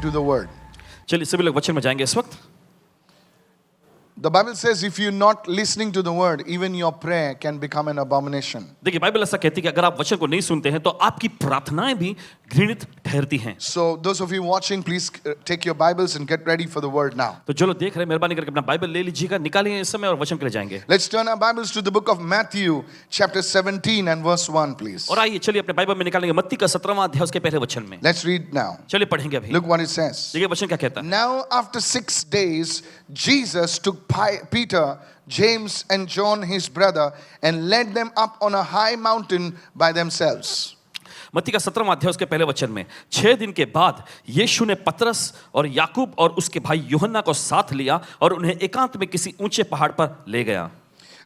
into the word. चलिए सभी लोग वचन में जाएंगे इस वक्त. The Bible says if you're not listening to the word, even your prayer can become an abomination. देखिए बाइबल ऐसा कहती है कि अगर आप वचन को नहीं सुनते हैं तो आपकी प्रार्थनाएं भी घृणित ठहरती हैं. So those of you watching, please take your Bibles and get ready for the word now. तो जो लोग देख रहे हैं मेहरबानी करके अपना बाइबल ले लीजिएगा, निकालिए इस समय और वचन के लिए जाएंगे. Let's turn our Bibles to the book of Matthew, chapter 17 and verse 1, please. और आइए चलिए अपने बाइबल में निकालेंगे मत्ती का 17वां अध्याय उसके पहले वचन में. Let's read now. चलिए पढ़ेंगे अभी. Look what it says. देखिए वचन क्या कहता है. Now after 6 days, Jesus took Peter, James and John his brother and led them up on a high mountain by themselves. मत्ती का 17वां अध्याय उसके पहले वचन में 6 दिन के बाद यीशु ने पतरस और याकूब और उसके भाई यूहन्ना को साथ लिया और उन्हें एकांत में किसी ऊंचे पहाड़ पर ले गया.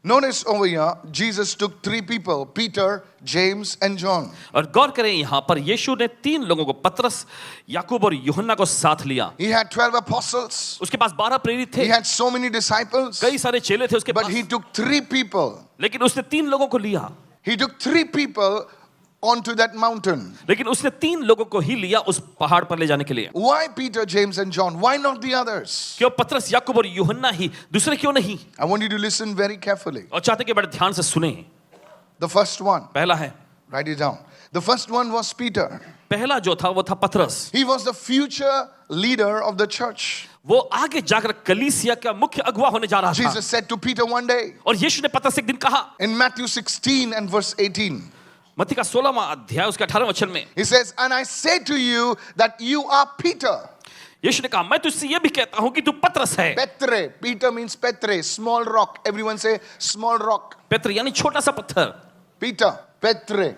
Notice over here, Jesus took 3 people, Peter, James and John. और गौर करें यहाँ पर यीशु ने 3 लोगों को पतरस, याकूब और यूहन्ना को साथ लिया. He had 12 apostles. उसके पास 12 प्रेरित थे. He had so many disciples. कई सारे चेले थे उसके But pass. he took 3 people. लेकिन उसने 3 लोगों को लिया. He took 3 people onto that mountain. लेकिन उसने 3 लोगों को ही लिया उस पहाड़ पर ले जाने के लिए. Why Peter, James and John? Why not the others? क्यों पतरस, याकूब और यूहन्ना ही, दूसरे क्यों नहीं? I want you to listen very carefully. और चाहते कि बड़े ध्यान से सुने. The first one, पहला है, write it down. The first one was Peter. पहला जो था वो था पतरस. He was the future leader of the church. वो आगे जाकर कलीसिया का मुख्य अगुवा होने जा रहा था. Jesus said to Peter one day और यीशु ने पतरस से एक दिन कहा in Matthew 16 and verse 18. मत्ती का 16वां अध्याय उसके 18वें वचन में. He says, and I say to you that you are Peter. यीशु ने कहा मैं तुझसे ये भी कहता हूं कि तू पतरस है. Petre. Peter means Petre, small rock. Everyone say small rock. पेत्र यानी छोटा सा पत्थर. Peter, Petre.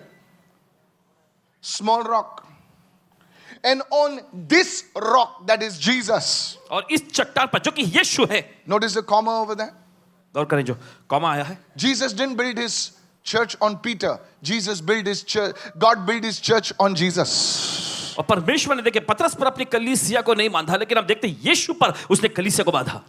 Small rock. And on this rock, that is Jesus. और इस चट्टान पर जो कि यीशु है. Notice the comma over there. गौर करें जो कॉमा आया है. Jesus didn't build his church on Peter. Jesus built his church. God built his church on Jesus. और परमेश्वर ने देखे पतरस पर अपनी कलीसिया को नहीं बांधा, लेकिन हम देखते हैं यीशु पर उसने कलीसिया को बांधा.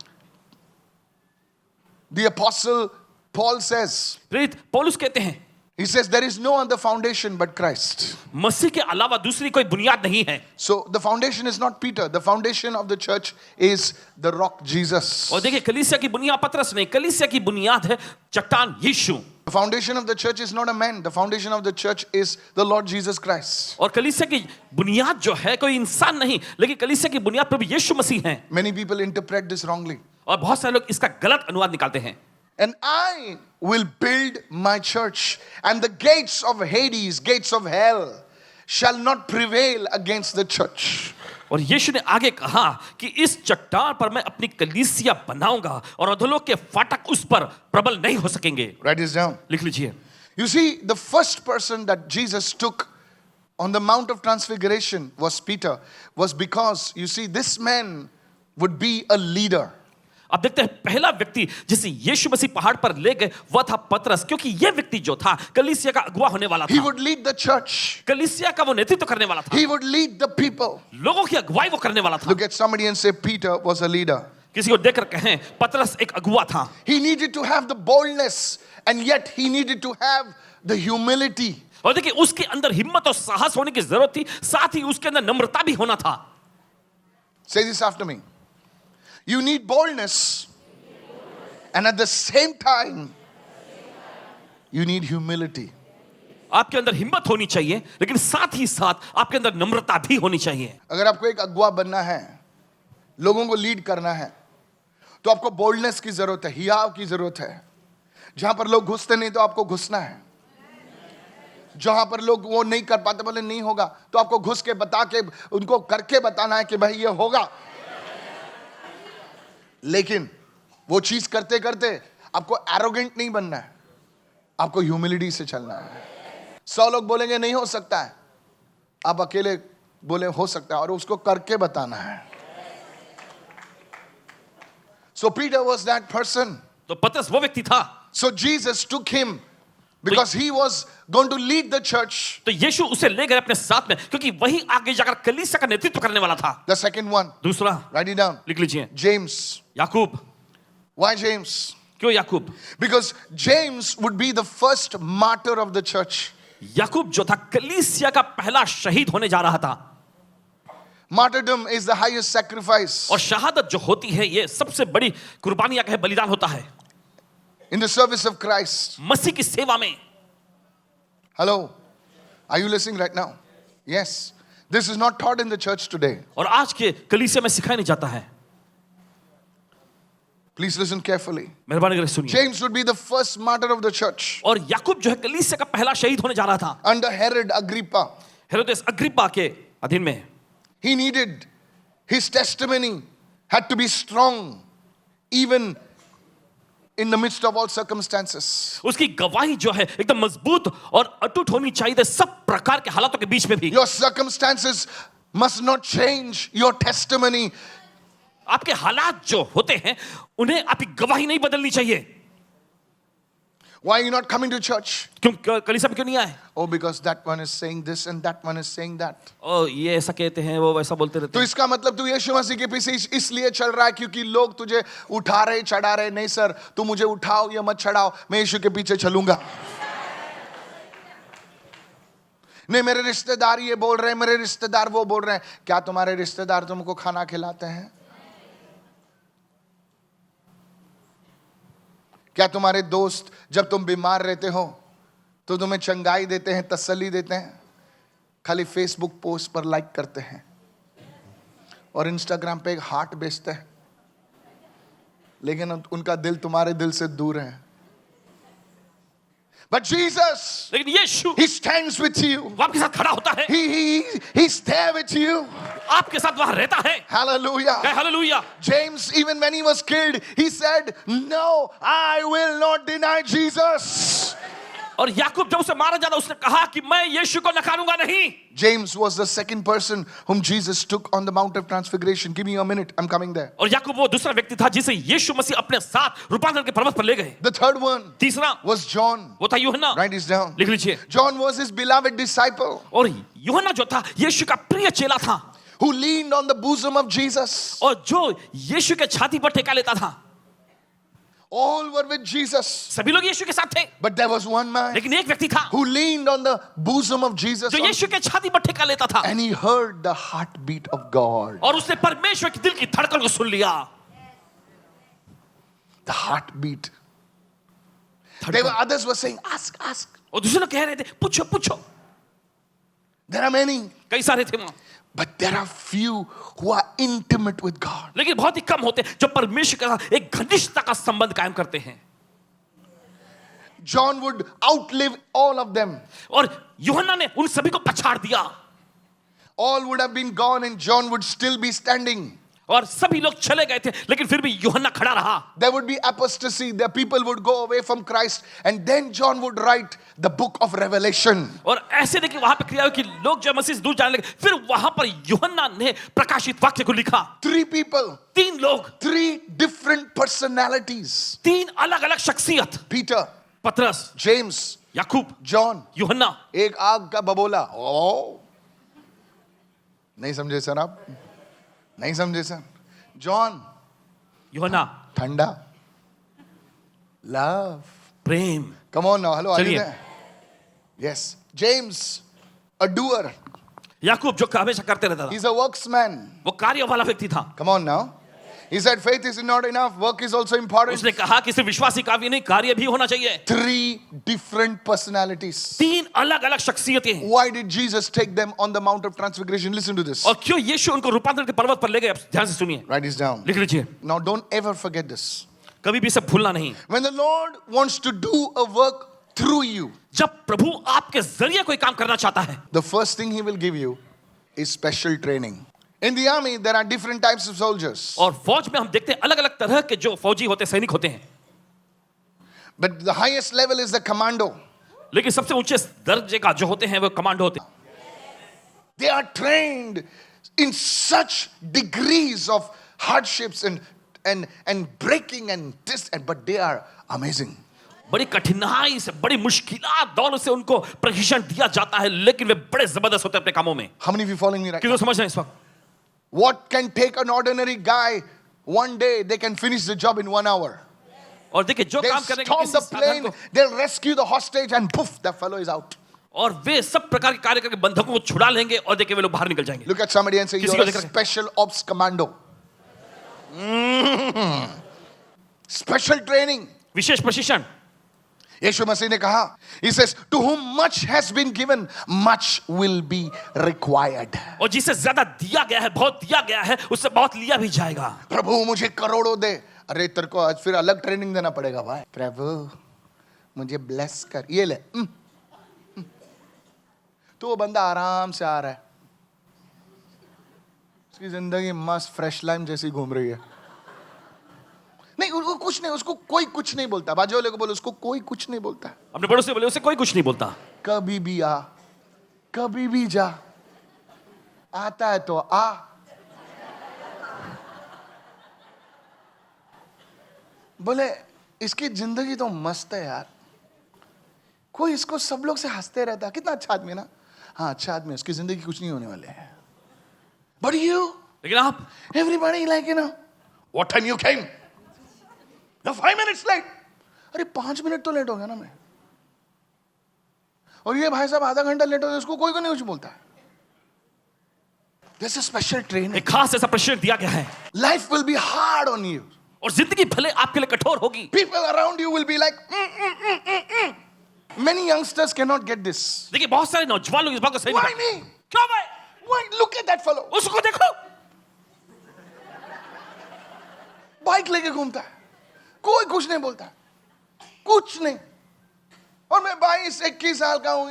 The apostle Paul says, प्रेरित पौलुस कहते हैं he says there is no other foundation but Christ. मसीह के अलावा दूसरी कोई बुनियाद नहीं है. So the foundation is not Peter. The foundation of the church is the rock Jesus. और देखिए कलीसिया की बुनियाद पतरस नहीं, कलीसिया की बुनियाद है चट्टान यीशु. The foundation of the church is not a man. The foundation of the church is the Lord Jesus Christ. और कलीसिया की बुनियाद जो है कोई इंसान नहीं, लेकिन कलीसिया की बुनियाद प्रभु यीशु मसीह है. Many people interpret this wrongly. और बहुत सारे लोग इसका गलत अनुवाद निकालते हैं. And I will build my church, and the gates of Hades, gates of hell, shall not prevail against the church. और यीशु ने आगे कहा कि इस चट्टान पर मैं अपनी कलीसिया बनाऊंगा और अधोलोक के फाटक उस पर प्रबल नहीं हो सकेंगे. Write this down. लिख लीजिए. You see, the first person that Jesus took on the Mount of Transfiguration was Peter, was because, you see, this man would be a leader. अब देखते हैं पहला व्यक्ति जिसे यीशु मसीह पहाड़ पर ले गए वह था पतरस, क्योंकि यह व्यक्ति जो था कलीसिया का अगुवा होने वाला He था. would lead the church. कलीसिया का वो नेतृत्व करने वाला था. He would lead the people. लोगों की अगुवाई वो करने वाला था. Look at somebody and say, Peter was a leader. किसी को देखकर कहें पतरस एक अगुवा था. He needed to have the boldness, and yet he needed to have the humility. और देखिए उसके अंदर हिम्मत और साहस होने की जरूरत थी, साथ ही उसके अंदर नम्रता भी होना था. Say this after me. You need boldness, and at the same time, you need humility. आपके अंदर हिम्मत होनी चाहिए, लेकिन साथ ही साथ आपके अंदर नम्रता भी होनी चाहिए. अगर आपको एक अगुवा बनना है, लोगों को लीड करना है, तो आपको बोल्डनेस की जरूरत है, हियाव की जरूरत है. जहां पर लोग घुसते नहीं तो आपको घुसना है. जहां पर लोग वो नहीं कर पाते, बोले नहीं होगा, तो आपको घुस के बता के उनको करके बताना है कि भाई ये होगा. लेकिन वो चीज करते करते आपको एरोगेंट नहीं बनना है, आपको ह्यूमिलिटी से चलना है. 100 लोग बोलेंगे नहीं हो सकता है, आप अकेले बोले हो सकता है, और उसको करके बताना है. So Peter was that person. तो पतरस वो व्यक्ति था. So Jesus took him because he was going to lead the church. तो यीशु उसे ले गए अपने साथ में, क्योंकि वही आगे जाकर कलीसिया का नेतृत्व करने वाला था. The second one, दूसरा write it down. लिख लीजिए. James. याकूब. Why James? क्यों याकूब? Because James would be the first martyr of the church. याकूब जो था कलीसिया का पहला शहीद होने जा रहा था. Martyrdom is the highest sacrifice और शहादत जो होती है ये सबसे बड़ी कुर्बानियां का बलिदान होता है in the service of Christ. मसीह की सेवा में। Hello? Are you listening right now? Yes. This is not taught in the church today. और आज के कलीसिया में सिखाया नहीं जाता है। Please listen carefully. मेहरबानी करके सुनिए। James would be the first martyr of the church और याकूब जो है कलीसिया का पहला शहीद होने जा रहा था under Herod Agrippa. हेरोदेस अग्रिप्पा के अधीन में। He needed his testimony had to be strong even in the midst of all circumstances. उसकी गवाही जो है एकदम मजबूत और अटूट होनी चाहिए सब प्रकार के हालातों के बीच में भी। Your circumstances must not change your testimony. आपके हालात जो होते हैं उन्हें आपकी गवाही नहीं बदलनी चाहिए। Why are you not coming to church? क्यों कलीसिया में क्यों नहीं आए? Oh, because that one is saying this and that one is saying that. ओ ये ऐसा कहते हैं वो वैसा बोलते रहते तो हैं। इसका मतलब तू यीशु मसीह के पीछे इसलिए चल रहा है क्योंकि लोग तुझे उठा रहे चढ़ा रहे। नहीं सर, तू मुझे उठाओ या मत चढ़ाओ, मैं यीशु के पीछे चलूंगा। नहीं मेरे रिश्तेदार ये बोल रहे हैं, मेरे रिश्तेदार वो बोल रहे हैं। क्या तुम्हारे रिश्तेदार तुमको खाना खिलाते हैं? क्या तुम्हारे दोस्त जब तुम बीमार रहते हो तो तुम्हें चंगाई देते हैं, तसल्ली देते हैं? खाली फेसबुक पोस्ट पर लाइक करते हैं और इंस्टाग्राम पे एक हार्ट बेचते हैं, लेकिन उनका दिल तुम्हारे दिल से दूर है। But Jesus, लेकिन यीशु He stands with you. वो आपके साथ खड़ा होता है, He's there with you. आपके साथ वहां रहता है। Hallelujah. Hallelujah. James, even when he was killed, he said, "No, I will not deny Jesus." और याकूब जब उसे मारा जाता उसने कहा कि मैं यीशु को नकारूंगा नहीं। James was the second person whom Jesus took on the Mount of Transfiguration. Give me a minute, I'm coming there. और याकूब वो दूसरा व्यक्ति था जिसे यीशु मसीह अपने साथ रूपांतरण के पर्वत पर ले गए। The third one तीसरा was John. वो था यूहन्ना। Write this down. लिख लीजिए। John was his beloved disciple और यूहन्ना जो था यीशु का प्रिय चेला था who leaned on the bosom of Jesus. और जो यीशु के छाती पर टेका लेता था। All were with Jesus. सभी लोग यीशु के साथ थे, But there was one man लेकिन एक व्यक्ति था who leaned on the bosom of Jesus जो यीशु के छाती पर टेका लेता था and he heard the heartbeat of God. और उसने परमेश्वर के दिल की धड़कन को सुन लिया। The heartbeat. Others were saying, ask, ask. और दूसरे लोग कह रहे थे पूछो पूछो। There are many, कई सारे थे वहां, but there are few who are intimate with God. लेकिन बहुत ही कम होते हैं जो परमेश्वर के साथ एक घनिष्ठता का संबंध कायम करते हैं। John would outlive all of them. और यूहन्ना ने उन सभी को पछाड़ दिया All would have been gone and John would still be standing. और सभी लोग चले गए थे लेकिन फिर भी यूहन्ना खड़ा रहा। There would be apostasy. The people would go away from Christ and then John would write the book of Revelation. और ऐसे नहीं कि वहां पे क्रिया हुई कि लोग जो मसीह से दूर जाने लगे, फिर वहां पर यूहन्ना ने प्रकाशित वाक्य को लिखा। 3 people, तीन लोग, 3 different personalities. तीन अलग अलग शख्सियत, Peter, पतरस, James, याकूब, John. यूहन्ना। एक आग का बबोला। ओ नहीं समझे सर आप? नहीं समझे सर? जॉन यूहन्ना ठंडा, love, Prem. come on now, hello, are you चलिए। there? Yes. James, a doer. याकूब जो हमेशा करते रहता था, He's a worksman. वो कार्य वाला व्यक्ति था। Come on now. He said faith is not enough, work is also important. उसने कहा कि सिर्फ विश्वासी काफी नहीं, कार्य भी होना चाहिए। 3 different personalities. तीन अलग अलग शख्सियतें। Why did Jesus take them on the Mount of Transfiguration? Listen to this. और क्यों यीशु उनको रूपांतरण के पर्वत पर ले गए? ध्यान से सुनिए, Write this down. लिख लीजिए। Now don't ever forget this. कभी भी इसे भूलना नहीं। When the Lord wants to do a work through you, जब प्रभु आपके जरिए कोई काम करना चाहता है, the first thing he will give you is special training. In the army, there are different types of soldiers. और फौज में हम देखते हैं अलग अलग तरह के जो फौजी होते हैं, सैनिक होते हैं। But the highest level is the commando. लेकिन सबसे ऊंचे दर्जे का जो होते हैं वो कमांडो होते हैं। They are trained in such degrees of hardships and breaking and this, but they are amazing. बड़ी कठिनाई से, बड़ी मुश्किलात दौर से उनको प्रशिक्षण दिया जाता है, लेकिन वे बड़े जबरदस्त होते हैं अपने कामों में। How many of you following me right क्यों now? समझ रहे हैं इस वक्त? What can take an ordinary guy one day, they can finish the job in 1 hour. और देखिए जो They'll काम करने के storm किसी the साधन plane, को, they'll rescue the hostage and poof, that fellow is out. और वे सब प्रकार के कार्य करके बंधकों को छुड़ा लेंगे और देखिए वे लोग बाहर निकल जाएंगे. Look at somebody and say, किसी you're को a देख रहे हैं? special ops commando. Special training. विशेष प्रशिक्षण. यीशु मसीह ने कहा, he says, to whom much has been given, much will be required. और जिसे ज्यादा दिया गया है, बहुत दिया गया है, उससे बहुत लिया भी जाएगा. प्रभु मुझे करोड़ों दे. अरे तेरे को आज फिर अलग ट्रेनिंग देना पड़ेगा भाई. प्रभु मुझे ब्लेस कर, ये ले. तो वो बंदा आराम से आ रहा है, उसकी जिंदगी मस्त फ्रेश लाइम जैसी घूम रही है. नहीं, उसको कुछ नहीं, उसको कोई कुछ नहीं बोलता. बाजू वाले को बोलो, उसको कोई कुछ नहीं बोलता. अपने बड़ों से बोले, उसे कोई कुछ नहीं बोलता. कभी भी आ, कभी भी जा, आता है तो आ. बोले इसकी जिंदगी तो मस्त है यार. कोई इसको सब लोग से हंसते रहता. कितना अच्छा आदमी है ना. हाँ अच्छा आदमी, उसकी जिंदगी कुछ नहीं होने वाले है. बट यू, लेकिन आप, everybody like, you know, what time you came? The 5 minutes late. अरे 5 मिनट तो लेट हो गया ना मैं. और ये भाई साहब आधा घंटा लेट हो गया, उसको कोई को नहीं कुछ बोलता है. There's a special training. एक खास ऐसा प्रशिक्षण दिया गया है. Life will be hard on you. और जिंदगी भले आपके लिए कठोर होगी. People around you will be like, Many youngsters cannot get this. देखिए बहुत सारे नौजवान लोग इस बात को सही Why नहीं. me? क्यों भाई? Why? Look at that fellow. उसको देखो, बाइक लेके घूमता है, कोई कुछ नहीं बोलता, कुछ नहीं. और मैं 22-21 साल का हूं.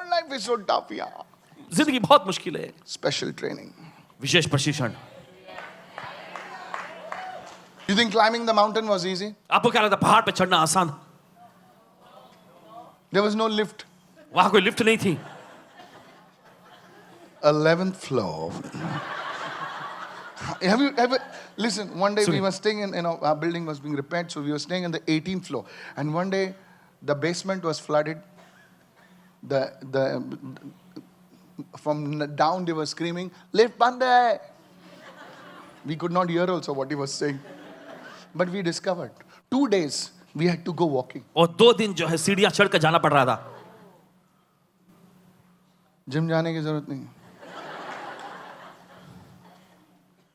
लाइफ इज सो टफ यार. जिंदगी बहुत मुश्किल है. Special training. विशेष प्रशिक्षण. You think climbing the mountain was easy? आपको क्या लगता है पहाड़ पे चढ़ना आसान? There was no lift. वहां कोई लिफ्ट नहीं थी. 11th floor. Have you ever listen? One day we Sorry. were staying in, our building was being repaired, so we were staying in the 18th floor. And one day, the basement was flooded. From down they were screaming, "Lift band hai." We could not hear also what he was saying, but we discovered 2 days we had to go walking. और 2 दिन जो है सीढ़ियां चढ़ कर जाना पड़ रहा था. जिम जाने की जरूरत नहीं.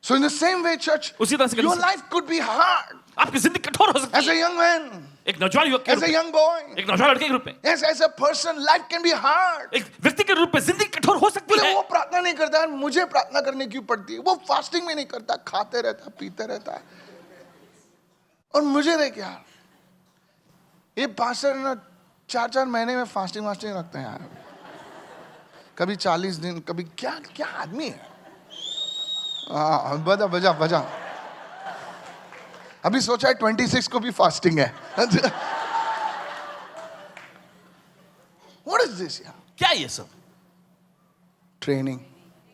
So in the same way, church, उसी तरह से your life could be hard. आपकी जिंदगी कठोर हो सकती As a है. young man, एक नौजवान युवक के as रूप a में, young boy, एक नौजवान लड़के के रूप में, as a person, life can be hard. एक व्यक्ति के रूप में जिंदगी कठोर हो सकती बोले है. वो प्रार्थना नहीं करता है, मुझे प्रार्थना करने क्यों पड़ती है? वो फास्टिंग में नहीं करता, खाते रहता, पीते रहता है. और मुझे देख यार, ये पास्टर ना 4-4 महीने में फास्टिंग रखते हैं यार. कभी 40 दिन, कभी क्या क्या आदमी है. बजा. अभी सोचा है 26 को भी फास्टिंग है. What is this यार? क्या ये सब? Training.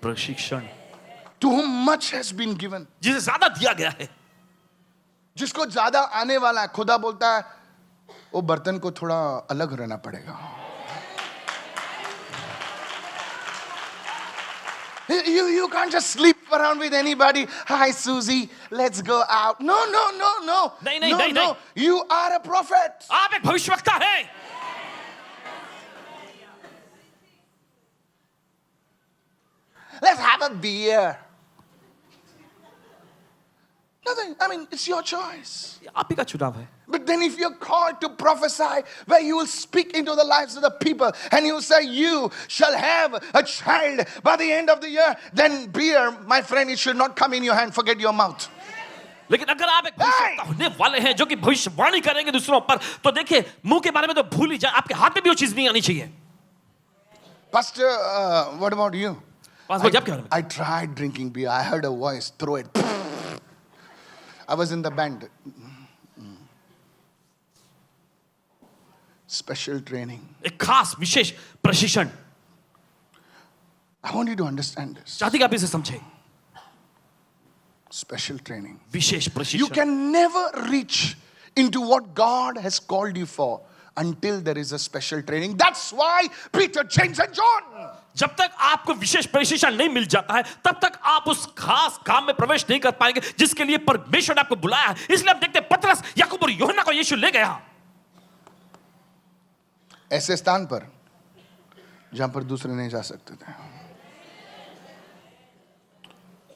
प्रशिक्षण. To whom much has been given. जिसे ज्यादा दिया गया है. जिसको ज्यादा आने वाला है, खुदा बोलता है वो बर्तन को थोड़ा अलग रहना पड़ेगा. You can't just sleep around with anybody. Hi Susie, let's go out. No. नहीं. You are a prophet. आप एक भविष्यवक्ता हैं. Let's have a beer. Nothing. I mean, it's your choice. आप ही का चुनाव है. But then if you're called to prophesy, where you will speak into the lives of the people, and you will say, you shall have a child by the end of the year, then beer, my friend, it should not come in your hand. Forget your mouth. लेकिन अगर आप एक भविष्यवक्ता होने वाले हैं जो कि भविष्यवाणी करेंगे दूसरों पर, तो देखिए मुंह के बारे में तो भूल ही जाए, आपके हाथ में भी वो चीज नहीं आनी चाहिए. Pastor, what about you? I tried drinking beer. I heard a voice, throw it. I was in the band. Special training. एक खास विशेष प्रशिक्षण. I want you to understand this. चाहती कि आप इसे समझें. Special training. विशेष You प्रशिक्षण. can never reach into what God has called you for until there is a special training. That's why Peter, James and John. जब तक आपको विशेष प्रशिक्षण नहीं मिल जाता है, तब तक आप उस खास काम में प्रवेश नहीं कर पाएंगे जिसके लिए परमेश्वर ने आपको बुलाया है. इसलिए आप देखते हैं पतरस, याकूब और यूहन्ना को यीशु ले गया. ऐसे स्थान पर जहां पर दूसरे नहीं जा सकते थे.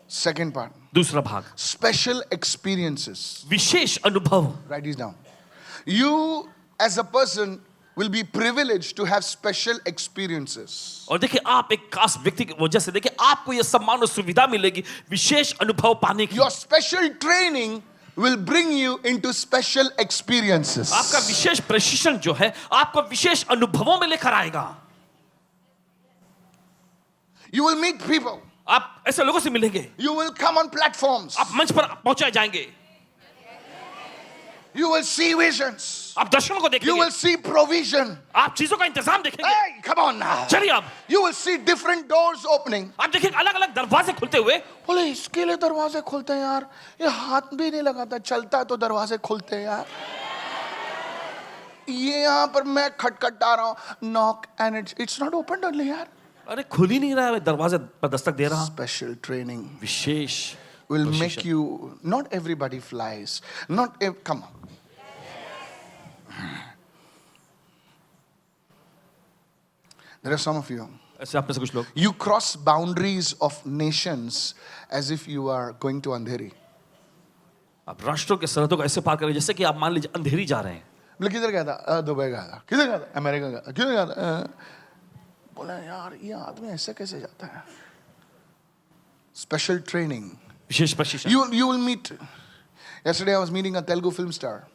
Second part, दूसरा भाग, special experiences. विशेष अनुभव. Write these down. You as a person will be privileged to have special experiences. और देखिए, आप एक खास व्यक्ति की वजह से देखिए आपको यह सम्मान और सुविधा मिलेगी विशेष अनुभव पाने की. Your special training will bring you into special experiences. आपका विशेष प्रशिक्षण जो है आपको विशेष अनुभवों में लेकर आएगा. You will meet people. आप ऐसे लोगों से मिलेंगे. You will come on platforms. आप मंच पर पहुंचाए जाएंगे. You will see visions. आप दर्शनों को You देखेंगे. will see provision. आप चीजों का इंतजाम देखेंगे. Hey, come on now. चलिए अब You will see different doors opening. आप देखेंगे अलग अलग दरवाजे खुलते हुए. बोले इसके लिए दरवाजे खुलते हैं यार, ये हाथ भी नहीं लगाता, चलता है तो दरवाजे खुलते हैं यार. ये यहाँ पर मैं खटखटा रहा हूँ, knock and it's not opened only यार. अरे खुल ही नहीं रहा है, दरवाजे पर दस्तक दे रहा. Special training wishes will make प्रशिक्षण. you, not everybody flies, come on. There are some of you, ऐसे आप में से कुछ लोग you cross boundaries of nations as if you are going to Andheri. आप राष्ट्रों के सरहदों को ऐसे पार करें जैसे कि आप मान लीजिए अंधेरी जा रहे हैं. बोले किधर गया था? दुबई गया था. किधर गया था? अमेरिका गया था. किधर गया था? बोला यार ये आदमी ऐसे कैसे जाता है? Special training. विशेष प्रशिक्षण. You will meet. Yesterday I was meeting a Telugu film star.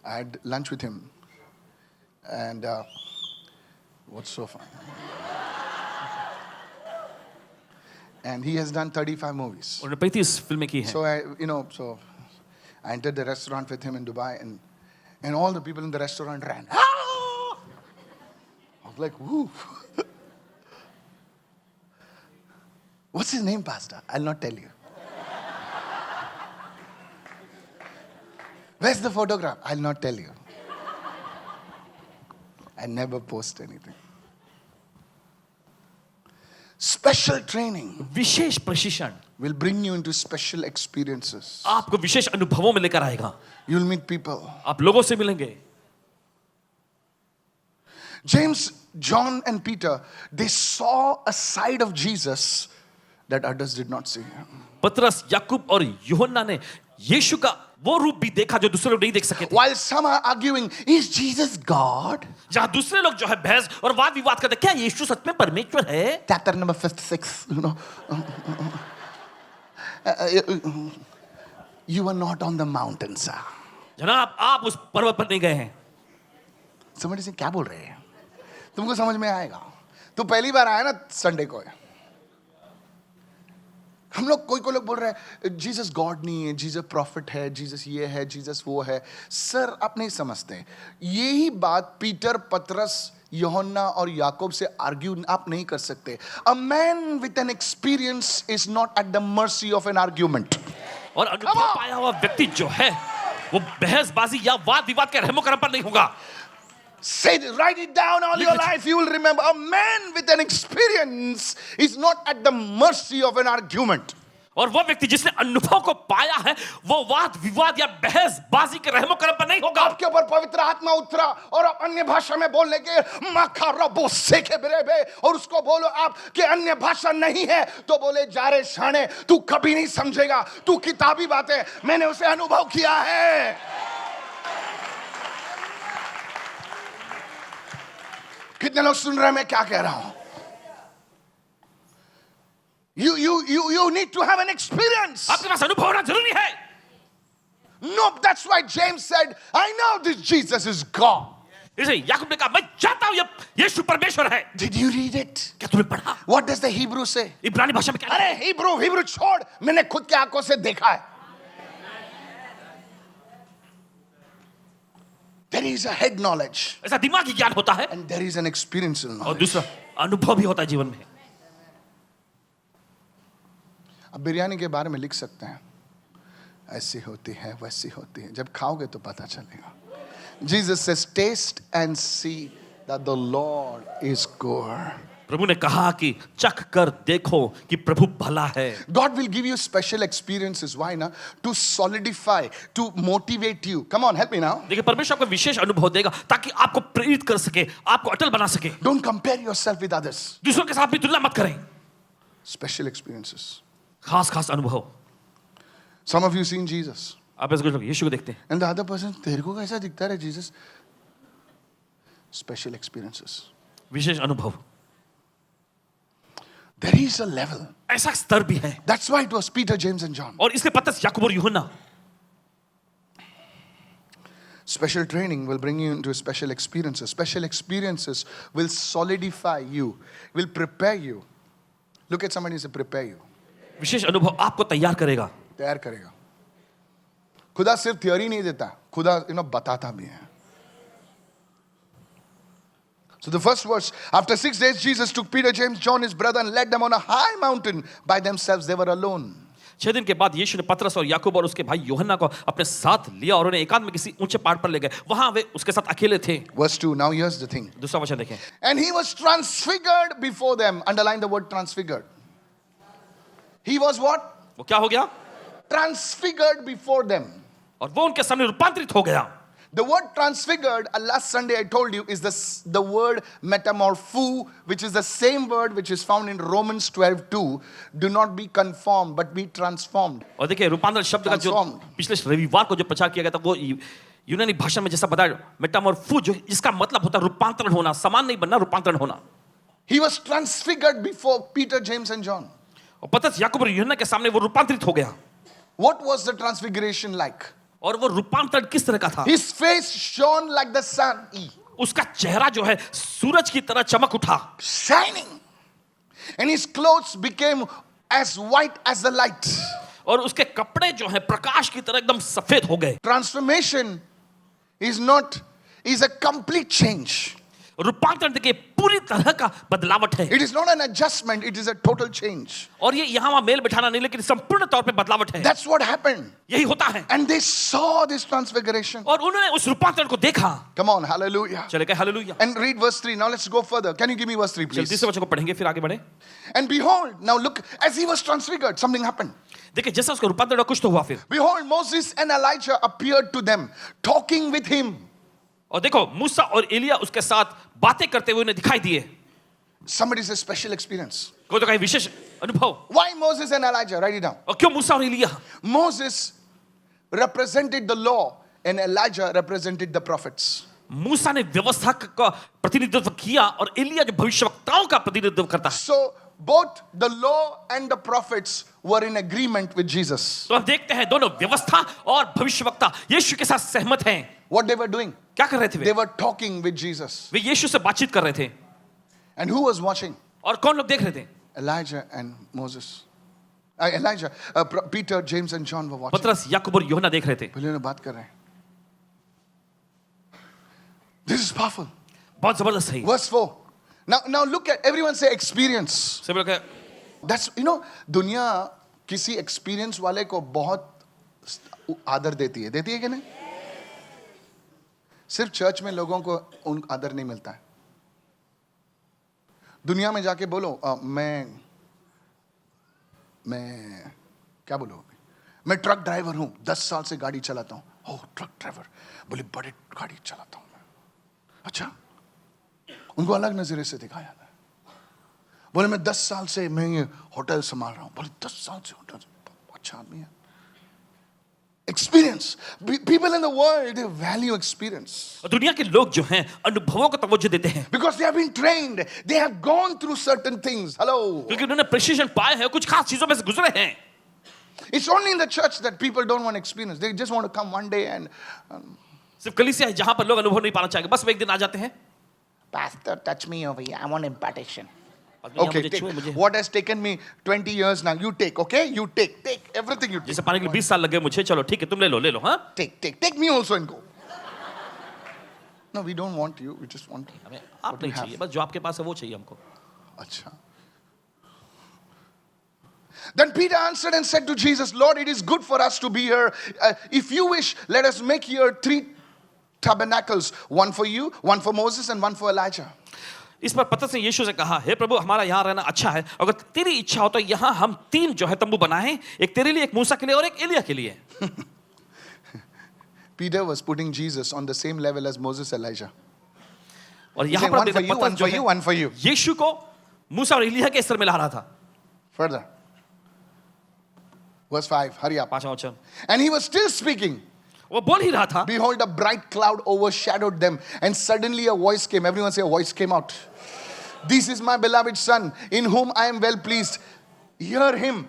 I had lunch with him, and what's so fun? And he has done 35 movies. उन्होंने 35 फिल्में की हैं. So I entered the restaurant with him in Dubai, and all the people in the restaurant ran. Ah! I was like, woo. What's his name, Pastor? I'll not tell you. Where's the photograph? I'll not tell you. I never post anything. Special training विशेष प्रशिक्षण will bring you into special experiences. आपको विशेष अनुभवों में लेकर आएगा. You'll meet people. आप लोगों से मिलेंगे. James, John, and Peter, they saw a side of Jesus that others did not see. पतरस, याकूब और यूहन्ना ने यीशु का वो रूप भी देखा जो दूसरे लोग नहीं देख सके थे. While some are arguing, is Jesus God? जहां दूसरे लोग जो है बहस और वाद विवाद करते, क्या यीशु सच में परमेश्वर है? Chapter number 56, you are not on the mountain, sir. जनाब, आप उस पर्वत पर नहीं गए हैं. Somebody say, क्या बोल रहे हैं? तुमको समझ में आएगा. तू पहली बार आया ना संडे को. हम लोग कोई लोग बोल रहे हैं जीसस गॉड नहीं है, जीसस प्रॉफिट है, जीसस ये है, जीसस वो है. सर आप नहीं समझते. यही बात पीटर, पतरस, यूहन्ना और याकूब से आर्ग्यू आप नहीं कर सकते. A man with an experience is not at the mercy of an argument. और अनुभव पाया हुआ व्यक्ति जो है वो बहसबाजी या वाद विवाद के रहमो करम पर नहीं होगा. Say it, write it down all your life. You will remember. A man with an experience is not at the mercy of an argument. और वो व्यक्ति जिसने अनुभव को पाया है वो वाद विवाद या बहसबाजी के रहमो करम पर नहीं होगा. आपके ऊपर पवित्र आत्मा उतरा और आप अन्य भाषा में बोलने के माखा रबो सेके बिरेबे और उसको बोलो आप कि अन्य भाषा नहीं है तो बोले जा रे शाने तू कभी नहीं समझेगा, तू किताबी बातें, मैंने उसे अनुभव किया है. कितने लोग सुन रहे हैं मैं क्या कह रहा हूं? You need to have an experience. आपके पास अनुभव होना जरूरी है. No, that's why James said, I know this Jesus is God. इसे याकूब ने कहा मैं जानता हूं ये यीशु परमेश्वर है. Did you read it? क्या तुमने पढ़ा? What does the Hebrew say? इब्रानी भाषा में क्या? अरे Hebrew छोड़, मैंने खुद के आंखों से देखा है. There is a head knowledge ऐसा दिमागी ज्ञान होता है and there is an experiential और knowledge. दूसरा अनुभव भी होता है जीवन में. अब बिरयानी के बारे में लिख सकते हैं, ऐसी होती है वैसी होती है, जब खाओगे तो पता चलेगा. Jesus says, taste and see that the Lord is good. प्रभु ने कहा कि चख कर देखो कि प्रभु भला है। God will give you special experiences. Why na? To solidify, to motivate you. Come on, help me now. देखिए परमेश्वर आपको विशेष अनुभव देगा ताकि आपको प्रेरित कर सके, आपको अटल बना सके। Don't compare yourself with others. दूसरों के साथ भी तुलना मत करें। Special experiences. खास खास अनुभव। Some of you seen Jesus. आप ऐसे कुछ लोग यीशु को देखते हैं, And the other person, तेरे को कैसा दिखता है Jesus? Special experiences. विशेष अनुभव। There is a level. ऐसा स्तर भी है That's why it was Peter, James and John. और इसलिए पतरस, याकूब और यूहन्ना। Special training will bring you into special experiences. Special experiences will solidify you, will prepare you. Look at somebody and say, prepare you. विशेष अनुभव आपको तैयार करेगा। तैयार करेगा। खुदा सिर्फ थियोरी नहीं देता, खुदा बताता भी है। So the first verse, after 6 days Jesus took Peter, James, John, his brother, and led them on a high mountain by themselves. They were alone. 6 दिन के बाद यीशु ने पतरस और याकूब और उसके भाई यूहन्ना को अपने साथ लिया और उन्हें एकांत में किसी ऊंचे पहाड़ पर ले गए। वहां वे उसके साथ अकेले थे। Verse 2, now here's the thing. दूसरा वचन देखें। And he was transfigured before them. Underline the word transfigured. He was what? वो क्या हो गया? Transfigured before them. और वो उनके सामने रूपांतरित हो गया। The word transfigured, last Sunday I told you, is the word metamorpho, which is the same word which is found in Romans 12:2. Do not be conformed, but be transformed. और देखिए रूपांतरण शब्द का जो पिछले रविवार को जो प्रचार किया गया था वो यूनानी भाषा में जैसा बताया मेटामॉर्फो, जो इसका मतलब होता है रूपांतरण होना, समान नहीं बनना, रूपांतरण होना। He was transfigured before Peter, James and John. और पतरस, याकूब और यूहन्ना के सामने वो रूपांतरित हो गया। What was the transfiguration like? और वो रूपांतरण किस तरह का था? His face shone like the sun. उसका चेहरा जो है सूरज की तरह चमक उठा, Shining. And his clothes became as white as the light. और उसके कपड़े जो है प्रकाश की तरह एकदम सफेद हो गए। Transformation is a complete change. रूपांतरण देखिए पूरी तरह का बदलावट है। It is not an adjustment, it is a total change. और ये यहाँ वहाँ मेल बैठाना नहीं, लेकिन संपूर्ण तौर पे बदलावट है। That's what happened. यही होता है। And they saw this transfiguration. और उन्होंने उस रूपांतरण को देखा। Come on, hallelujah. चले गए hallelujah. And read verse 3. Now let's go further. Can you give me verse 3, चल please? तीसरे वचन को पढ़ेंगे फिर आगे बढ़े। And behold, now look, as he was transfigured, something happened. देखिए जैसा उसका रूपांतरण कुछ तो हुआ फिर। Behold, Moses and Elijah appeared to them, talking with him. और देखो मूसा और एलिया उसके साथ बातें करते हुए उन्हें दिखाई दिए। Somebody says special experience. कोई तो कहे विशेष अनुभव। Why Moses and Elijah? Write it down. और क्यों मूसा और Elia? Moses represented the law and Elijah represented the prophets. मूसा ने व्यवस्था का प्रतिनिधित्व किया और एलिया जो भविष्यवक्ताओं का प्रतिनिधित्व करता है। So both the law and the prophets were in agreement with Jesus. तो हम देखते हैं दोनों व्यवस्था और भविष्यवक्ता यीशु के साथ सहमत हैं। What they were doing? क्या कर रहे थे They way? were talking with Jesus. वे यीशु से बातचीत कर रहे थे। And who was watching? और कौन लोग देख रहे थे? Elijah and Moses. Peter, James and John were watching. पतरस, याकूब और यूहन्ना देख रहे थे। बोले ना बात कर रहे हैं. This is powerful. बहुत जबरदस्त है। Verse 4. Now look at, everyone say experience. सब लोग That's, दुनिया किसी experience वाले को बहुत आदर देती है कि नहीं? सिर्फ चर्च में लोगों को उन आदर नहीं मिलता है। दुनिया में जाके बोलो मैं क्या बोलो, मैं ट्रक ड्राइवर हूं, 10 साल से गाड़ी चलाता हूं। ओह ट्रक ड्राइवर, बोले बड़े गाड़ी चलाता हूं मैं। अच्छा, उनको अलग नजरिए से दिखाया जाता है। बोले मैं 10 साल से मैं ये होटल संभाल रहा हूं। बोले 10 साल से होटल, अच्छा आदमी है। Experience. People in the world, they value experience. दुनिया के लोग जो हैं अनुभवों को तवज्जो देते हैं। Because they have been trained. They have gone through certain things. Hello. क्योंकि उन्होंने प्रशिक्षण पाए हैं, कुछ खास चीजों में से गुजरे हैं। It's only in the church that people don't want experience. They just want to come one day and सिर्फ कलीसिया है जहां पर लोग अनुभव नहीं पाना चाहेंगे, बस वो एक दिन आ जाते हैं। Pastor, touch me over here. I want impartation. मुझे Okay, छुए, मुझे take. What has taken me 20 years now? You take, okay? You take everything you take. जैसे पाने के लिए 20 साल लगे मुझे, चलो ठीक है तुम ले लो हाँ। Take me also and go. No, we don't want you. We just want. हमें आप नहीं चाहिए, बस जो आपके पास है वो चाहिए हमको। अच्छा. Then Peter answered and said to Jesus, Lord, it is good for us to be here. If you wish, let us make here 3 tabernacles, one for you, one for Moses, and one for Elijah. इस पर पतरस ने यीशु से कहा, हे प्रभु, हमारा यहाँ रहना अच्छा है, अगर तेरी इच्छा हो तो यहाँ हम 3 जो है तंबू बनाएं, एक तेरे लिए, एक मूसा के लिए और एक एलिया के लिए। Peter was putting Jesus on the same level as Moses, Elijah. और He's यहाँ saying, पर one for you, पतरस one जो for you, है one for you. यीशु को मूसा और एलिया के स्तर में ला रहा था। Further. Verse 5, hurry up. 5वां वचन, And he was still speaking. वो बोल ही रहा था, Behold, a bright cloud overshadowed them, and suddenly a voice came. Everyone say, a voice came out. This is my beloved son, in whom I am well pleased. Hear him.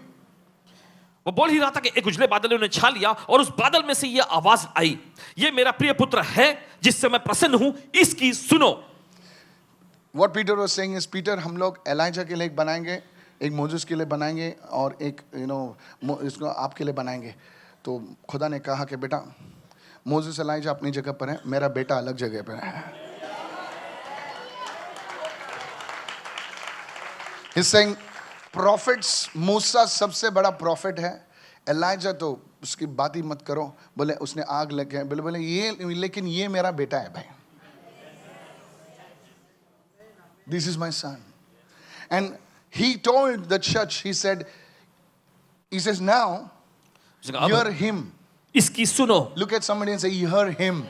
वो बोल ही रहा था कि एक उजले बादल ने उन्हें छा लिया और उस बादल में से ये आवाज आई, ये मेरा प्रिय पुत्र है जिससे मैं प्रसन्न हूं, इसकी सुनो। What Peter was saying is, Peter, हम लोग एलाइजा के लिए एक बनाएंगे, एक मोजेस के लिए बनाएंगे और एक इसको आपके लिए बनाएंगे। तो खुदा ने कहा कि बेटा, मोजेस एलाइजा अपनी जगह पर है, मेरा बेटा अलग जगह पर है। He's saying, प्रॉफिट्स, मूसा सबसे बड़ा प्रॉफिट है, एलाइजा तो उसकी बात ही मत करो। बोले उसने आग लगे, बोले ये, लेकिन ये मेरा बेटा है भाई। This is my son. And he told the church, he said, he says, now, hear him. इसकी सुनो। Look at somebody and say, hear him.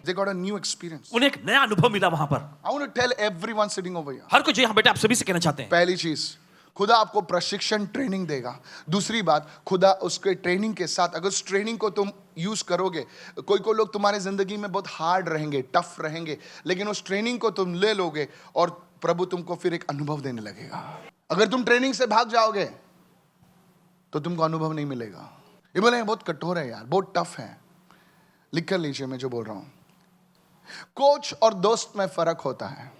They got a new experience. उन्हें एक नया अनुभव मिला वहां पर। I want to tell everyone sitting over here. हर कोई जो यहाँ बेटे आप सभी से कहना चाहते हैं, पहली चीज, खुदा आपको प्रशिक्षण ट्रेनिंग देगा। दूसरी बात, खुदा उसके ट्रेनिंग के साथ, अगर उस ट्रेनिंग को तुम यूज करोगे, कोई लोग तुम्हारी जिंदगी में बहुत हार्ड रहेंगे, टफ रहेंगे, लेकिन उस ट्रेनिंग को तुम ले लोगे और प्रभु तुमको फिर एक अनुभव देने लगेगा। अगर तुम ट्रेनिंग से भाग जाओगे तो तुमको अनुभव नहीं मिलेगा। ये बोले बहुत कठोर है यार, बहुत टफ है। लिख कर लीजिए मैं जो बोल रहा हूं। कोच और दोस्त में फर्क होता है।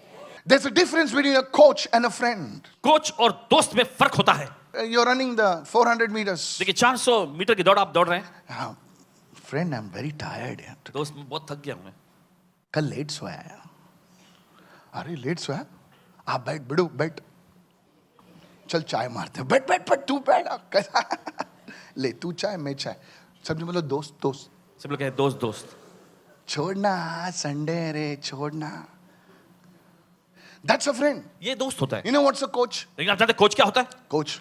There's a difference between a coach and a friend. Coach और दोस्त में फर्क होता है। You're running the 400 meters. देखिए 400 मीटर की दौड़ आप दौड़ रहे हैं। Friend, I'm very tired यार। दोस्त मैं बहुत थक गया हूं मैं। कल लेट सोया यार। अरे लेट सोया? आप बैठ, बिड़ू बैठ। चल चाय मारते हैं। बैठ बैठ बैठ, तू बैठ। कैसा? ले तू चाय, मैं चाय। सब बोलो दोस्त दोस्त। सब लोग कहते दोस्त दोस्त। छोड़ना, संडे रे छोड़ना। That's a friend. ये दोस्त होता है। You know what's a coach? लेकिन आप जानते हैं कोच क्या होता है? Coach,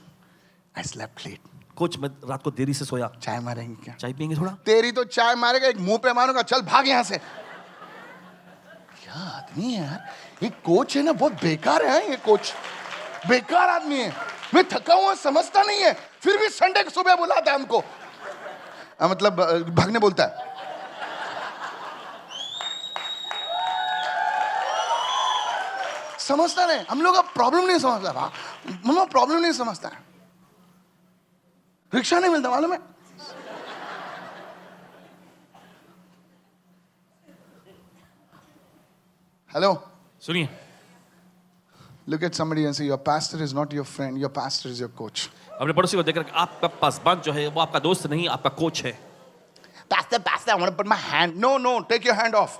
I slept late. Coach मैं रात को देरी से सोया। चाय मारेंगे क्या? चाय पियेंगे थोड़ा? तेरी तो चाय मारेगा, एक मुंह पे मारूंगा, चल भाग यहाँ से। क्या आदमी है यार, ये कोच है ना, बहुत बेकार है ये कोच, बेकार आदमी है। मैं थका हुआ समझता नहीं है, फिर भी संडे को सुबह बुलाता है हमको, मतलब भागने बोलता है। समझता नहीं, हम लोग अब प्रॉब्लम नहीं समझता, मम्मा प्रॉब्लम नहीं समझता है। रिक्शा नहीं मिलता मालूम है। हेलो, सुनिए, look at somebody and say your pastor is not your friend, your pastor is your coach. अपने पड़ोसी को देखकर आपका पासबान जो है वो आपका दोस्त नहीं, आपका कोच है। Pastor, I want to put my hand. No, take your hand off.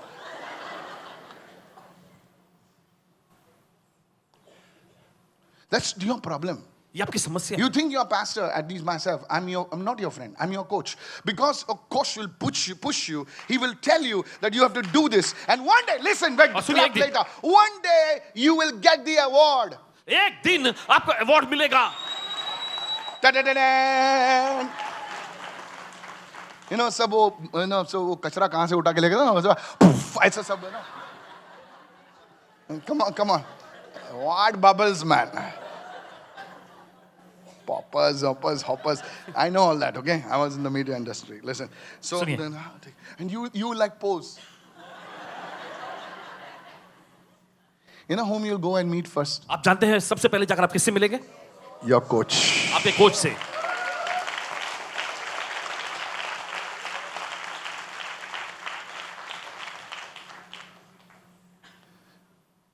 That's your problem. ये आपकी समस्या है। You think you're a pastor, at least myself, I'm not your friend, I'm your coach. Because a coach will push you, he will tell you that you have to do this. And one day, listen, wait, clap later, one day you will get the award. एक दिन आपको award मिलेगा। Ta-da-da-da! You know, सब वो कचरा कहाँ से उठा के लेके ना, ऐसा सब ना। Come on. What bubbles, man? Poppers, hoppers. I know all that, okay? I was in the media industry. Listen. So, and you like pose. You know whom you'll go and meet first? आप जानते हैं सबसे पहले जाकर आप किससे मिलेंगे? Your coach. आपके कोच से।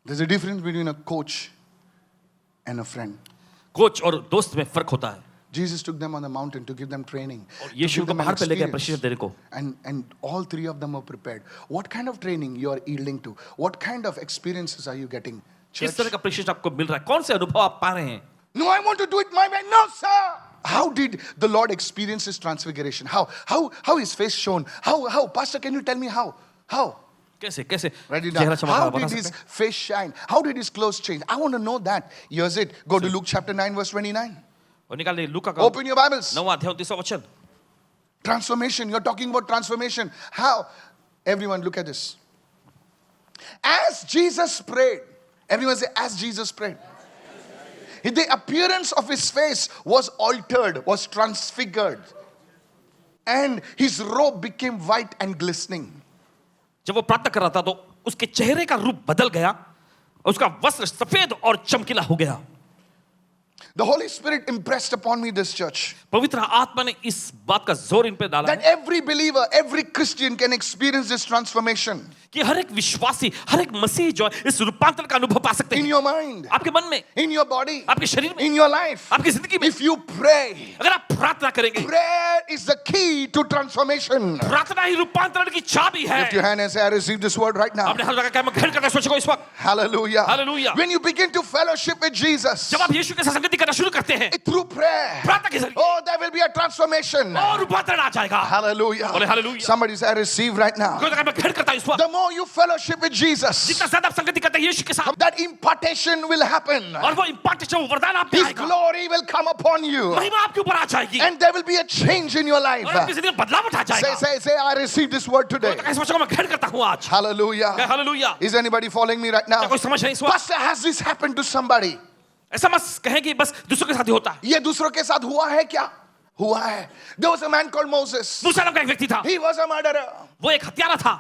There's a difference between a coach and a friend. Coach और दोस्त में फर्क होता है। Jesus took them on the mountain to give them training. और यीशु को पहाड़ पे ले गए प्रशिक्षण देने को। And all three of them were prepared. What kind of training you are yielding to? What kind of experiences are you getting? किस तरह का प्रशिक्षण आपको मिल रहा है? कौन से अनुभव आप पा रहे हैं? No, I want to do it my way. No, sir. How did the Lord experience His transfiguration? How His face shone? How? Pastor, can you tell me how? How? कैसे कैसे Write it चेहरा down. चमक रहा How बता did his सकते हैं? face shine? How did his clothes change? I want to know that. Here's it. Go to Luke chapter 9, verse 29. और निकाल ले लूका का Open your Bibles. 9वां अध्याय 29वां वचन. Transformation. You're talking about transformation. How? Everyone, look at this. As Jesus prayed, everyone say, as Jesus prayed. The appearance of his face was altered, was transfigured. And his robe became white and glistening. जब वो प्रार्थना कर रहा था तो उसके चेहरे का रूप बदल गया और उसका वस्त्र सफेद और चमकीला हो गया. The Holy Spirit impressed upon me this church. पवित्र आत्मा ने इस बात का जोर इन पे डाला That है every believer, every Christian can experience this transformation कि हर एक विश्वासी, हर एक मसीह जो है इस रूपांतरण का अनुभव पा सकते in हैं. your mind, आपके मन में, in your body, आपके शरीर में, in your life. आपकी जिंदगी में. If you pray, अगर आप प्रार्थना करेंगे, prayer is the key to transformation. प्रार्थना ही रूपांतरण की चाबी है. Lift your hand and say, I receive this word right now. आपने हाथ लगा के मैं ग्रहण करता हूं, सोचो इस वक्त. Hallelujah. Hallelujah. When you begin to fellowship with Jesus जब आप यीशु के साथ संगति करना शुरू करते हैं, through prayer, प्रार्थना के जरिए, oh, there will be a transformation. और रूपांतरण आ जाएगा. Hallelujah. बोले hallelujah. Somebody say, I receive right now. कोई लगा मैं ग्रहण करता हूं इस वक्त. The more you fellowship with Jesus, जितना ज्यादा आप संगति करते हैं यीशु के साथ, that impartation will happen. और वो इम्पार्टेशन, वो वरदान आप पे His आएगा. glory will come upon you. महिमा आपके ऊपर आ जाएगी. And there will be a change in your life. और आपकी जिंदगी में बदलाव आ जाएगा. Say, I receive this word today. तो कैसे सोचो मैं ग्रहण करता हूं आज. Hallelujah. Hallelujah. Is anybody following me right क्या now? कोई समझ नहीं इस वक्त? Pastor, has this happened to somebody? ऐसा मत कहें कि बस दूसरों के साथ ही होता है. ये दूसरों के साथ हुआ है क्या? हुआ है. There was a man called Moses. मूसा नाम का एक व्यक्ति था. He was a murderer. वो एक हत्यारा था.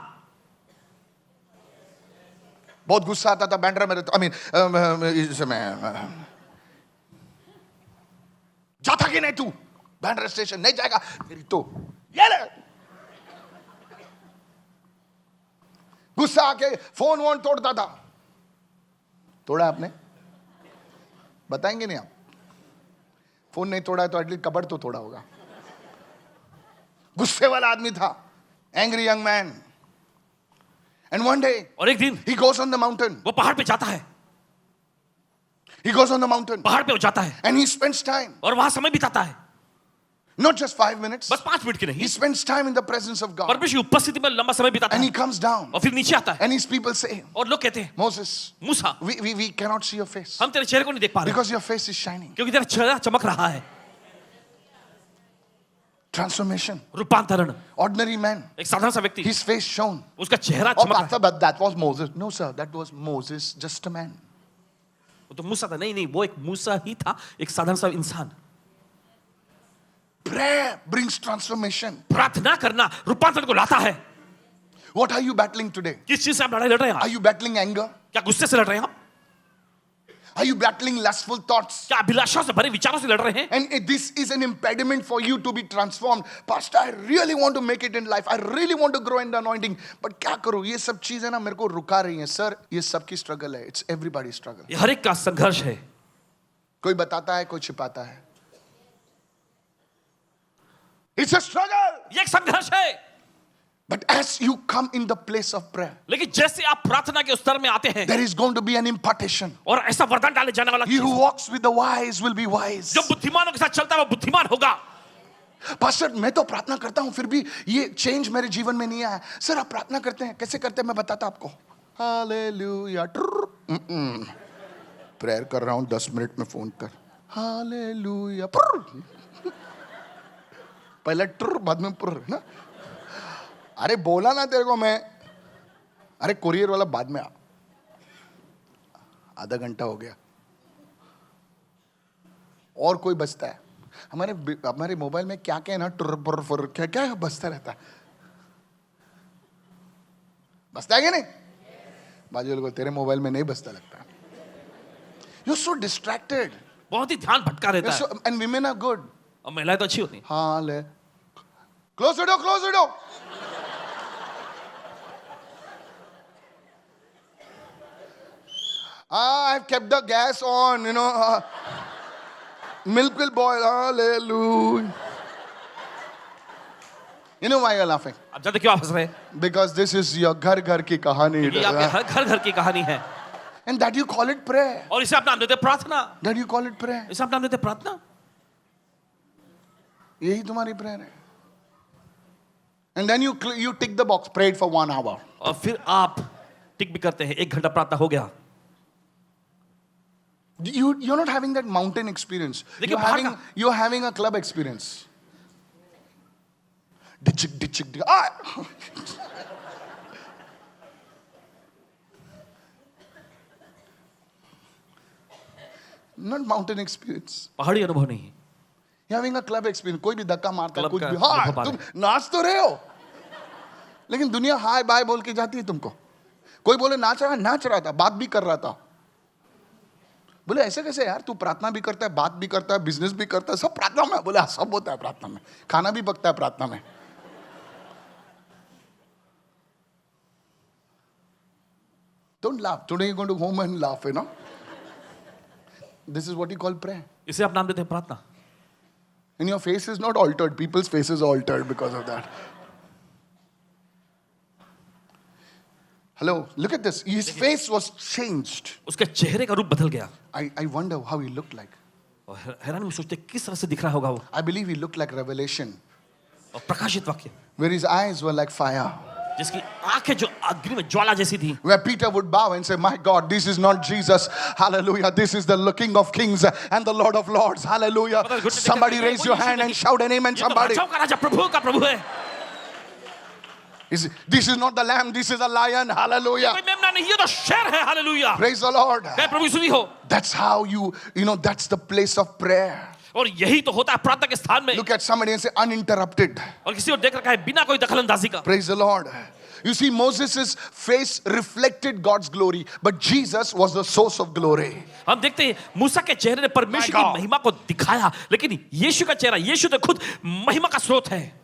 बहुत गुस्सा आता था बैंड्रा मेरे तो. I mean, इस समय जाता कि नहीं तू बैंड्रा स्टेशन नहीं जाएगा तेरी तो ये ले. गुस्सा आके फोन वोन तोड़ता था. तोड़ा आपने? बताएंगे नहीं आप? फोन नहीं तोड़ा है तो एटलीस्ट कबड़ तो तोड़ा होगा. गुस्से वाला आदमी था. Angry young man. And one day, और एक दिन he goes on the mountain. वो पहाड़ पे जाता है. He goes on the mountain. पहाड़ पे वो जाता है And he spends time. और वहां समय बिताता है. Not just 5 minutes. बस 5 मिनट की नहीं, He spends time in the presence of God. परमेश्वर की उपस्थिति में लंबा समय बिताता And है. he comes down. और फिर नीचे आता है And his people say, और लोग कहते हैं, Moses, Musa, we cannot see your face. हम तेरे चेहरे को नहीं देख पा रहे Because your face is shining. क्योंकि तेरा चेहरा चमक रहा है. Transformation. रूपांतरण. Ordinary man. एक साधारण सा व्यक्ति, His face shone. उसका चेहरा Oh, चमक रहा pastor, but that was Moses. No, sir, that was Moses, just a man. है. वो तो मूसा था. नहीं, वो एक मूसा ही था, एक साधारण सा इंसान. Prayer brings transformation. प्रार्थना करना रूपांतरण को लाता है. What are you battling today? किस चीज से आप लड़ाई लड़ रहे हैं Are आज? you battling anger? क्या गुस्से से लड़ रहे हैं आप? Are you battling lustful thoughts? क्या अभिलाषाओं से भरे विचारों से लड़ रहे हैं? And this is an impediment for you to be transformed. Pastor, I really want to make it in life. I really want to grow in the anointing. But क्या करूं? ये सब चीजें ना मेरे को रुका रही हैं. Sir, ये सबकी struggle है. It's everybody's struggle. ये हर एक का संघर्ष है. कोई बताता है, कोई छिपाता है. It's a struggle. ये एक संघर्ष है. But as you come in the place of prayer, लेकिन जैसे आप प्रार्थना के स्तर में आते हैं there is going to be an impartation. और ऐसा वरदान डाले जाने वाला, He who walks with the wise will be wise. जो बुद्धिमानों के साथ चलता है वो बुद्धिमान होगा. पास्टर, मैं तो प्रार्थना करता हूं फिर भी ये चेंज मेरे जीवन में नहीं आया. सर, आप प्रार्थना करते हैं, कैसे करते हैं मैं बताता आपको. हालेलुया. प्रेयर कर रहा हूं 10 मिनट में फोन कर. हालेलुया. पहले ट्र बाद में पुर ना. अरे बोला ना तेरे को मैं. अरे कुरियर वाला बाद में आ. आधा घंटा हो गया और कोई बचता है. हमारे मोबाइल में क्या क्या है ना, टुर पुर फुर क्या क्या बचता रहता है. बचता है क्या नहीं? बाजू वाले को तेरे मोबाइल में नहीं बचता लगता. You so distracted. बहुत ही ध्यान भटका रहता है. And women are good. और महिलाएं तो अच्छी होती हैं. हाँ ले. Close window, close window. I've kept the gas on, you know. Milk will boil. Hallelujah. You know why you're laughing? आप जानते क्यों आप हंस रहे हैं? Because this is your घर की कहानी. ये आपके घर की कहानी है. And that you call it prayer. और इसे आप नाम देते हैं प्रार्थना. That you call it prayer. इसे आप नाम देते हैं प्रार्थना. यही तुम्हारी prayer है. And then you tick the box, prayed for 1 hour. और फिर आप टिक भी करते हैं, 1 घंटा प्रार्थना हो गया। You're not having that mountain experience. देखिए, बाहर का- You're having a club experience. Ditchik. Ah! Not mountain experience. पहाड़ी अनुभव नहीं, You're having a club experience. कोई भी धक्का मारता है, Club कुछ का भी, हाँ, अनुभव आ तुम नाच तो रहे हो, लेकिन दुनिया हाय बाय बोल के जाती है तुमको। कोई बोले नाच रहा था, बात भी कर रहा था। बोले ऐसे कैसे यार, तू प्रार्थना भी करता है, बात भी करता है, बिजनेस भी करता है, सब प्रार्थना में। बोले सब होता है प्रार्थना में, खाना भी पकता है प्रार्थना में। Don't laugh. Today you're going to go home and laugh, you know. This is what you call prayer. इसे आप नाम देते हैं प्रार्थना। And your face is not altered. People's faces are altered because of that. Hello, look at this. His face was changed. उसके चेहरे का रूप बदल गया। I wonder how he looked like. और हैरानी में सोचते किस तरह से दिख रहा होगा वो। I believe he looked like Revelation, और प्रकाशित वाक्य, where his eyes were like fire. जिसकी आंखें जो अग्नि में ज्वाला जैसी थी, Where Peter would bow and say, my God, this is not Jesus. Hallelujah. This is the King of Kings and the Lord of Lords. Hallelujah. Somebody raise your hand and shout an amen. ये तो Somebody. राजाओं का राजा, प्रभुओं का प्रभु है। This is not the lamb. This is a lion. Hallelujah. कोई मेमना नहीं, ये तो शेर है। हालेलुया। Praise the Lord. कहे प्रभु यीशु जी हो। That's how you know, that's the place of prayer. और यही तो होता है प्रार्थना के स्थान में। Look at somebody and say, uninterrupted. और किसी को देख रखा है बिना कोई दखलंदाजी का। Praise the Lord. You see, Moses' face reflected God's glory, but Jesus was the source of glory. हम देखते हैं मूसा के चेहरे ने परमेश्वर My की God. महिमा को दिखाया, लेकिन यीशु का चेहरा, यीशु तो खुद महिमा का स्रोत है।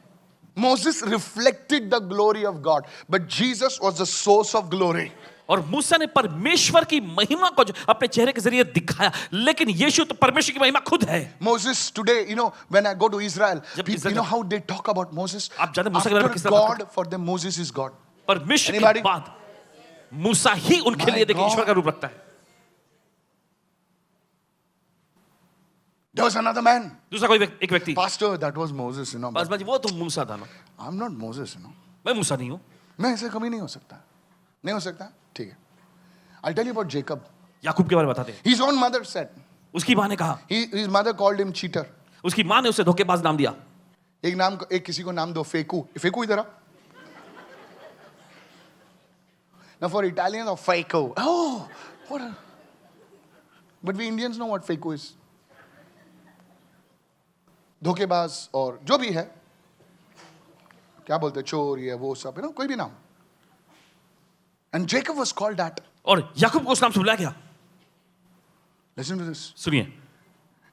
Moses reflected the glory of God, but Jesus was the source of glory. और मूसा ने परमेश्वर की महिमा को जो अपने चेहरे के जरिए दिखाया, लेकिन यीशु तो परमेश्वर की महिमा खुद है। Moses today, when I go to Israel, जब people, Israel you know how they talk about Moses? आप जानते हैं मूसा के बारे में किस After तरह बात God, for them, Moses is God. परमेश्वर Anybody? के बाद मूसा ही उनके My लिए देखिए God. ईश्वर का रूप रखता है। There was another man. दूसरा कोई एक व्यक्ति, Pastor, that was Moses, बस बस वो तो मूसा था ना, I'm not Moses, मैं मूसा नहीं हूँ। मैं ऐसे कभी नहीं हो सकता। नहीं हो सकता? ठीक है। I'll tell you about Jacob. याकूब के बारे में बताते हैं। His own mother said, उसकी माँ ने कहा, his mother called him cheater. उसकी माँ ने उसे धोखेबाज नाम दिया। एक किसी को नाम दो फेकू। फेकू इधर आ। Now for Italians, or Faiko. Oh, what a... But we Indians know what Faiko is. धोखेबाज और जो भी है, क्या बोलते हैं, चोर ये वो सब, कोई भी नाम. And Jacob was called that. और याकूब को उस नाम से बुलाया गया। Listen to this. सुनिए,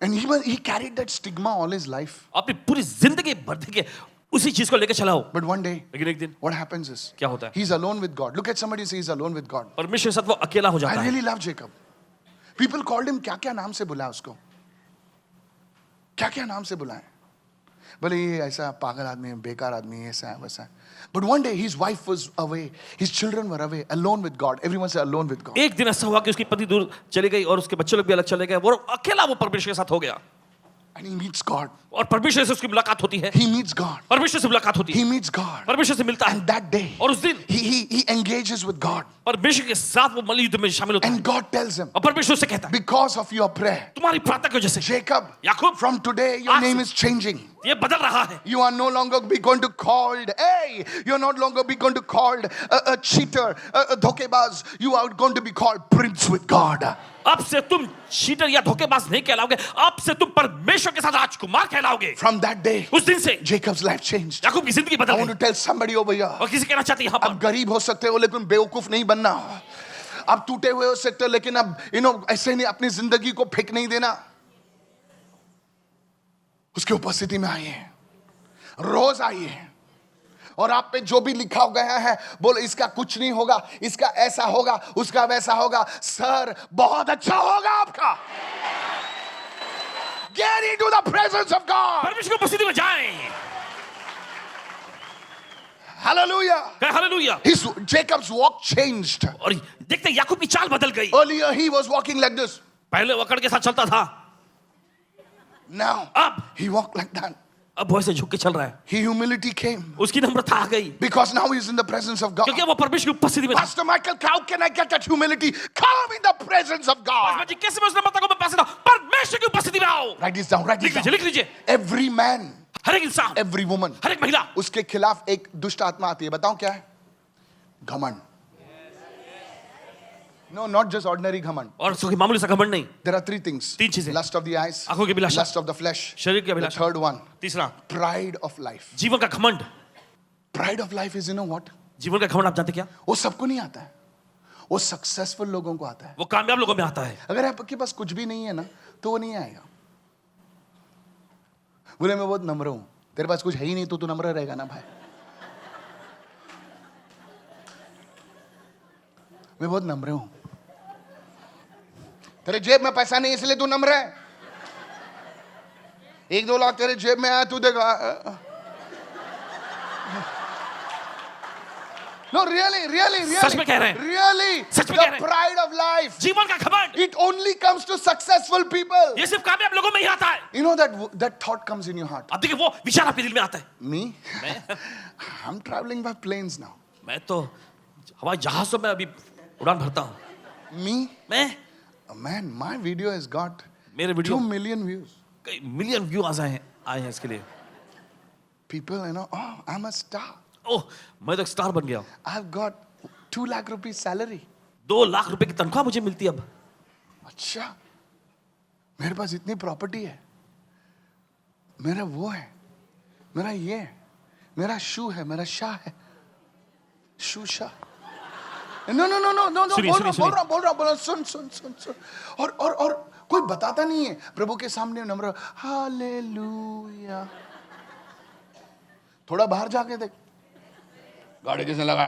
And he carried that stigma all his life. अपनी पूरी जिंदगी भर देखिए उसी चीज को लेकर चला हो। But one day, लेकिन एक दिन what happens is, क्या होता है? he's alone with God. Look at somebody and say he's alone with God. परमेश्वर के साथ वो अकेला हो जाता I है। really love Jacob. People called him क्या-क्या नाम से बुलाया उसको, क्या-क्या नाम से बुलाए, बोले ये ऐसा पागल आदमी है, बेकार आदमी है, ऐसा है वैसा है. But one day his wife was away, his children were away, alone with God. Everyone say alone with God. एक दिन ऐसा हुआ कि उसकी पत्नी दूर चली गई और उसके बच्चे लोग भी अलग चले गए, वो अकेला वो परमेश्वर के साथ हो गया। And he meets God. और परमेश्वर से उसकी मुलाकात होती है। He meets God. परमेश्वर से मुलाकात होती He है, meets God. परमेश्वर से मिलता है। And that day, और उस दिन he engages with God. परमेश्वर के साथ वो मल्लयुद्ध में शामिल होता है। And God tells him, और परमेश्वर से कहता है, because of your prayer, तुम्हारी प्रार्थना की वजह से Jacob, Yakub, from today your आज name से- is changing. ये बदल रहा है। You are no longer be going to called, hey, you're not longer be going to called a cheater, a dhokebaz. You are going to be called prince with God. अब से तुम cheater या धोखेबाज नहीं कहलाओगे, अब से तुम परमेश्वर के साथ राजकुमार कहलाओगे। From that day, उस दिन से Jacob's life changed. याकूब की जिंदगी I बदल want गई। to tell somebody over here, और किसी कहना चाहती है यहाँ अब पर, गरीब हो सकते हो लेकिन बेवकूफ नहीं बनना. अब टूटे हुए हो सकते हो लेकिन अब ऐसे नहीं अपनी जिंदगी को फेंक नहीं देना. उसकी उपस्थिति में आइए, रोज आइए, और आप पे जो भी लिखा गया है बोलो इसका कुछ नहीं होगा, इसका ऐसा होगा, उसका वैसा होगा. सर बहुत अच्छा होगा आपका. Get into the presence of God. परमेश्वर की उपस्थिति में जाएं। Hallelujah. Hallelujah. Jacob's walk changed. और देखते हैं, याकूब की चाल बदल गई। Earlier he was walking like this. पहले वकड़ के साथ चलता था, Now अब he walked like that. अब वो ऐसे झुक के चल रहा है, Humility came उसकी नम्रता आ गई because now he's in the presence of God. क्योंकि वो परमेश्वर की उपस्थिति में था। Pastor Michael, how can I get that humility? Come in the presence of God. जी कैसे मैं उस नम्रता को मैं पास परमेश्वर की उपस्थिति में आओ। Write this down. Write this down. लिख लीजिए। Every man, हर एक इंसान, every woman, हर एक महिला, उसके खिलाफ एक दुष्ट आत्मा आती है। बताऊं क्या है? घमंड। No, not just ordinary घमंड। और उसकी मामूली सा घमंड नहीं। There are three things. तीन चीजें। Lust of the eyes, आंखों की अभिलाषा, lust of the flesh, शरीर की the अभिलाषा, third one, तीसरा pride of life. जीवन का घमंड। Pride of life is, you know what? जीवन का घमंड आप जानते क्या? वो सबको नहीं आता है, वो सक्सेसफुल लोगों को आता है। वो कामयाब लोगों में आता है। अगर आपके पास कुछ भी नहीं है ना तो वो नहीं आएगा। बोले मैं बहुत नम्र हूं, तेरे पास कुछ है ही नहीं तो तू नम्र रहेगा ना भाई। मैं बहुत नम्र हूं, तेरे जेब में पैसा नहीं इसलिए तू नम्र है। 1-2 लाख तेरे जेब में आया तू देगा। No, really. सच में कह रहे हैं। Really. सच में कह रहे The हैं। pride of life. जीवन का घमंड It only comes to successful people. ये सिर्फ कामयाब लोगों में ही आता है। You know that thought comes in your heart. अब देखिए वो विचार आपके दिल में आता है। Me? I'm traveling by planes now. मैं तो हवाई जहाजों में अभी उड़ान भरता हूँ। Me? मैं Man, my video has got मेरे 2 वीडियो million views. कई मिलियन व्यू आए हैं इसके लिए। People, you know, oh, I'm a star. ओह मैं तो एक स्टार बन गया। I've got 2 lakh rupees salary. 2 lakh रुपए की तनख्वाह मुझे मिलती है अब। अच्छा, मेरे पास इतनी प्रॉपर्टी है, मेरा वो है, मेरा ये है, मेरा शू है, मेरा शाह है, शू शाह। No, बोल रहा सुन। और कोई बताता नहीं है प्रभु के सामने नम्र हालेलुया। थोड़ा बाहर जाके देख, गाड़ी किसने लगा?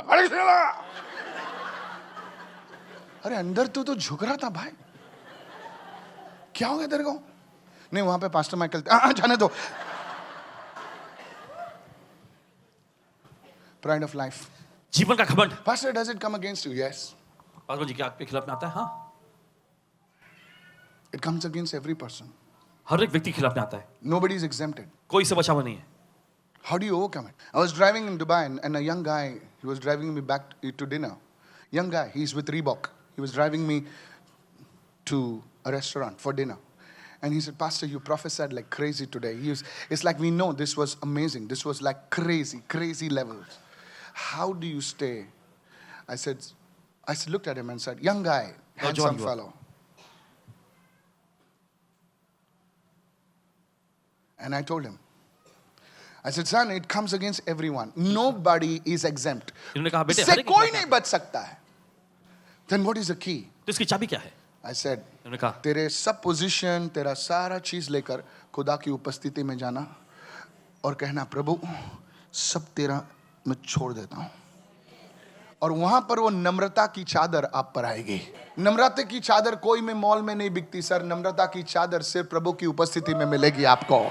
अरे अंदर तो झुक रहा था भाई, क्या हो गया तेरे को? नहीं वहां पे पास्टर माइकल जाने दो। प्राइड ऑफ लाइफ, जीवन का घमंड। Pastor, does it come against you? Yes. Pastor ji क्या आपके खिलाफ में आता है? हाँ, it comes against every person. हर एक व्यक्ति के खिलाफ में आता है। Nobody is exempted. कोई से बचा हुआ नहीं है। How do you overcome it? I was driving in Dubai and a young guy, he was driving me back to dinner. Young guy, he's with Reebok. He was driving me to a restaurant for dinner. And he said, Pastor, you prophesied like crazy today. It's like we know this was amazing. This was like crazy levels. How do you stay? I looked at him and said, young guy, handsome fellow. And I told him, I said, son, it comes against everyone. Nobody is exempt. इन्होंने कहा बेटे इससे कोई नहीं बच सकता है. Then what is the key? तो इसकी चाबी क्या है? I said, इन्होंने कहा तेरे सब पोजीशन, तेरा सारा चीज लेकर खुदा की उपस्थिति में जाना और कहना, प्रभु सब तेरा मैं छोड़ देता हूं। और वहां पर वो नम्रता की चादर आप पर आएगी। नम्रता की चादर कोई में मॉल में नहीं बिकती सर, नम्रता की चादर सिर्फ प्रभु की उपस्थिति में मिलेगी आपको।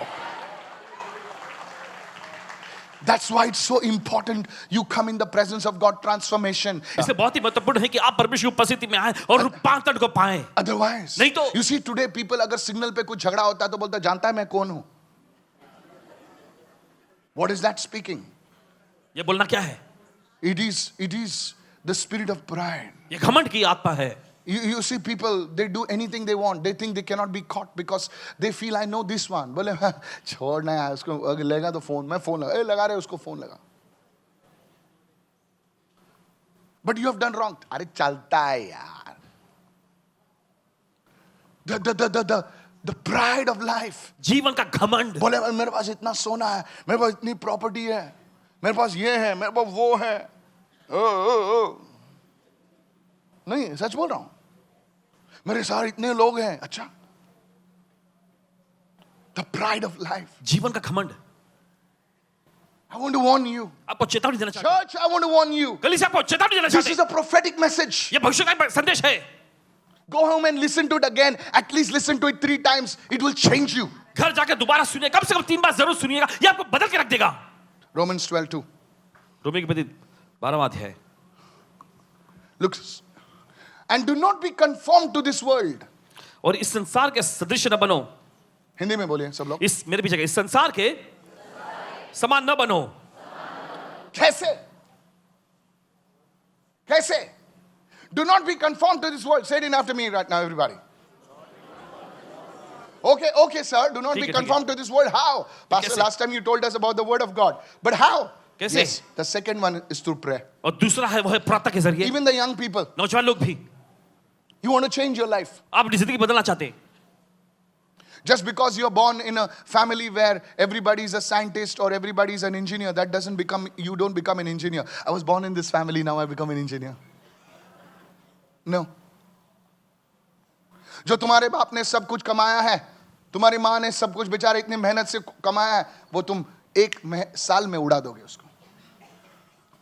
That's why it's so important you come in the presence of God, transformation. इसलिए बहुत ही महत्वपूर्ण है कि आप परमेश्वर की उपस्थिति में आए और रूपांतरण को पाएं। Otherwise, नहीं तो you see today people अगर सिग्नल पे कुछ झगड़ा होता है तो बोलता है जानता है मैं कौन हूं। What is that speaking? ये बोलना क्या है? It is the spirit of pride. ये घमंड की आत्मा है। You see people, they do anything they want. They think they cannot be caught because they feel I know this one. बोले छोड़ना है उसको, अगर लगा तो फोन, मैं फोन लगा, लगा रहे उसको फोन लगा। But you have done wrong. अरे चलता है यार। The pride of life. जीवन का घमंड। बोले मेरे पास इतना सोना है, मेरे पास इतनी प्रॉपर्टी है, मेरे पास ये है, मेरे पास वो है। नहीं, सच बोल रहा हूं, मेरे साथ इतने लोग हैं। अच्छा, the pride of life. जीवन का घमंड। I want to warn you. आपको चेतावनी देना चाहता हूं। Church, I want to warn you. कलीसिया आपको चेतावनी देना This चाहते is हैं। a prophetic message. ये भविष्य का संदेश है। Go home and listen to it again. At least listen to it 3 times. It will change you. घर जाकर दोबारा सुनिए, कम से कम 3 बार जरूर सुनिएगा, ये आपको बदल के रख देगा। Romans 12:2. रोमी की पत्री 12वां अध्याय। Look, and do not be conformed to this world. और इस संसार के सदृश न बनो। हिंदी में बोलिए सब लोग। इस मेरे पीछे इस संसार के समान न बनो। कैसे? कैसे? Do not be conformed to this world. Say it in after me right now, everybody. Okay, sir. Do not be conformed to this world. How? Pastor, कैसे? last time you told us about the word of God. But how? कैसे? Yes, the second one is through prayer. और दूसरा है वो है प्रार्थना के जरिए। Even the young people, नौजवान लोग भी, you want to change your life. आप अपनी जिंदगी बदलना चाहते हैं, Just because you're born in a family where everybody is a scientist or everybody is an engineer, that doesn't become, you don't become an engineer. I was born in this family, now I become an engineer. No. जो तुम्हारे बाप ने सब कुछ कमाया है, तुम्हारी माँ ने सब कुछ बेचारे इतनी मेहनत से कमाया है, वो तुम एक साल में उड़ा दोगे उसको,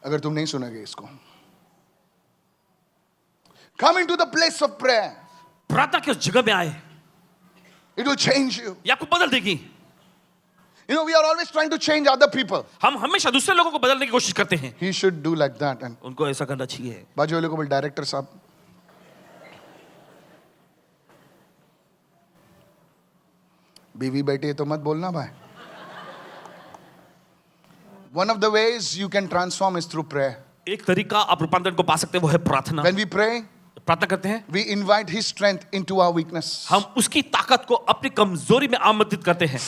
अगर तुम नहीं सुनोगे इसको. Come into the place of prayer. प्रार्थना की उस जगह में आए, It will change you. ये आपको बदल देगी। You know, we are always trying to change other people. हम हमेशा दूसरे लोगों को बदलने की कोशिश करते हैं, He should do like that. And उनको ऐसा करना चाहिए। बाजू वाले को बोल, डायरेक्टर साहब, बीवी बैठी है तो मत बोलना भाई. One of the ways you can transform is through prayer. एक तरीका आप रूपांतरण को पा सकते हैं वो है प्रार्थना। When we pray, प्रार्थना करते हैं, we invite His strength into our weakness. हम उसकी ताकत को अपनी कमजोरी में आमंत्रित करते हैं,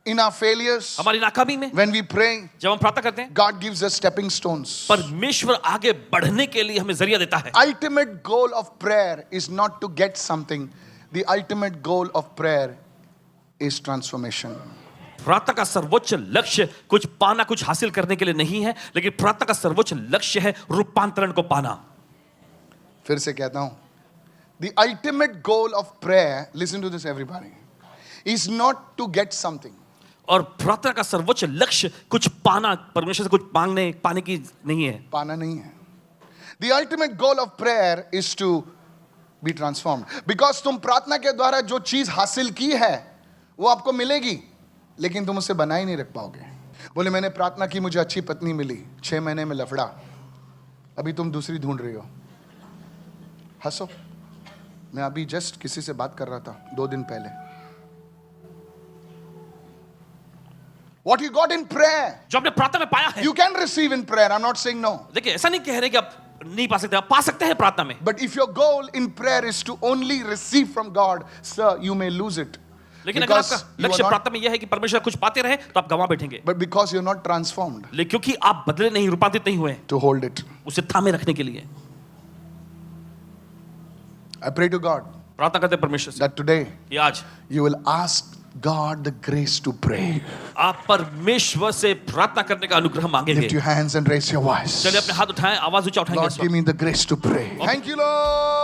In our failures, हमारी नाकामी में। when we pray, जब हम प्रार्थना करते हैं, God gives us stepping stones. परमेश्वर आगे बढ़ने के लिए हमें जरिया देता है। Ultimate goal of prayer is not to get something. The ultimate goal of prayer is transformation. प्रार्थना का सर्वोच्च लक्ष्य कुछ पाना, कुछ हासिल करने के लिए नहीं है, लेकिन प्रार्थना का सर्वोच्च लक्ष्य है रूपांतरण को पाना। फिर से कहता हूं, the ultimate goal of prayer, listen to this everybody, is not to get something. और प्रार्थना का सर्वोच्च लक्ष्य कुछ पाना, परमेश्वर से कुछ पाने की नहीं है। पाना नहीं है. The ultimate goal of prayer is to be transformed. Because तुम प्रार्थना के द्वारा जो चीज हासिल की है वो आपको मिलेगी, लेकिन तुम उसे बनाए नहीं रख पाओगे. बोले मैंने प्रार्थना की, मुझे अच्छी पत्नी मिली, 6 महीने में लफड़ा, अभी तुम दूसरी ढूंढ रही हो. हंसो, मैं अभी जस्ट किसी से बात कर रहा था 2 दिन पहले. What you got in prayer, जो आपने प्रार्थना में पाया है, you can receive in prayer. I'm not saying no. देखिए ऐसा नहीं कह रहे कि आप नहीं पा सकते, आप पा सकते हैं प्रार्थना में। But if your goal in prayer is to only receive from God, sir, you may lose it. लेकिन अगर Because आपका you are लक्ष्य not, प्रार्थना में यह है कि परमेश्वर कुछ पाते रहे तो आप गंवा बैठेंगे, but because you're not transformed लेकिन क्योंकि आप बदले नहीं, रूपांतरित नहीं हुए to hold it. उसे थामे रखने के लिए। I pray to God प्रार्थना करते हैं परमेश्वर से that today कि आज you will ask God the grace to pray. आप परमेश्वर से प्रार्थना करने का अनुग्रह मांगेंगे। Lift your hands and raise your voice. चलिए अपने हाथ उठाएं, आवाज ऊंचा उठाएंगे Lord, इस give वक्त। me the grace to pray. Thank you, Lord.